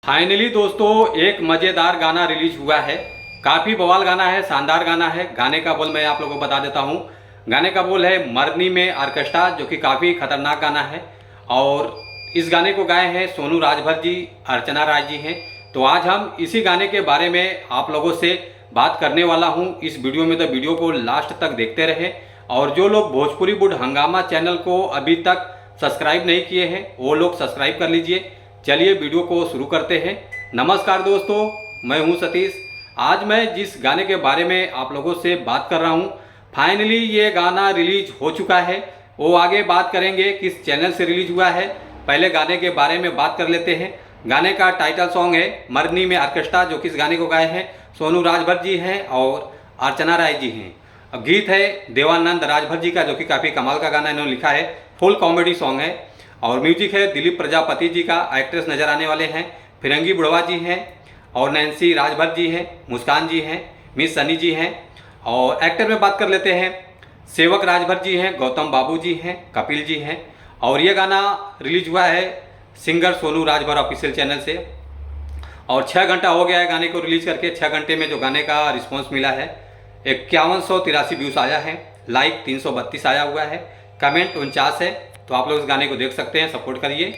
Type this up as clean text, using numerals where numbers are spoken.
Finally दोस्तों एक मज़ेदार गाना रिलीज हुआ है। काफ़ी बवाल गाना है, शानदार गाना है। गाने का बोल मैं आप लोगों को बता देता हूँ। गाने का बोल है मरनी में ऑर्केस्ट्रा, जो कि काफ़ी खतरनाक गाना है। और इस गाने को गाए हैं सोनू राजभर जी, अर्चना राय जी हैं। तो आज हम इसी गाने के बारे में आप लोगों से बात करने वाला हूँ इस वीडियो में। तो वीडियो को लास्ट तक देखते रहें। और जो लोग भोजपुरी बुड हंगामा चैनल को अभी तक सब्सक्राइब नहीं किए हैं वो लोग सब्सक्राइब कर लीजिए। चलिए वीडियो को शुरू करते हैं। नमस्कार दोस्तों, मैं हूं सतीश। आज मैं जिस गाने के बारे में आप लोगों से बात कर रहा हूं, फाइनली ये गाना रिलीज हो चुका है। वो आगे बात करेंगे किस चैनल से रिलीज हुआ है। पहले गाने के बारे में बात कर लेते हैं। गाने का टाइटल सॉन्ग है मरनी में ऑर्केस्ट्रा, जो कि इस गाने को गाए हैं सोनू राजभर जी हैं और अर्चना राय जी हैं। अब गीत है देवानंद राजभर जी का, जो कि काफ़ी कमाल का गाना इन्होंने लिखा है। फुल कॉमेडी सॉन्ग है। और म्यूजिक है दिलीप प्रजापति जी का। एक्ट्रेस नज़र आने वाले हैं फिरंगी बुढ़वा जी हैं, और नैन्सी राजभर जी हैं, मुस्कान जी हैं, मिस सनी जी हैं। और एक्टर में बात कर लेते हैं, सेवक राजभर जी हैं, गौतम बाबू जी हैं, कपिल जी हैं। और ये गाना रिलीज हुआ है singer Sonu Rajbhar official channel से। और 6 घंटा हो गया है गाने को रिलीज करके। 6 घंटे में जो गाने का रिस्पॉन्स मिला है 5183 व्यूज़ आया है, लाइक 332 आया हुआ है, कमेंट 49 है। तो आप लोग इस गाने को देख सकते हैं, सपोर्ट करिए।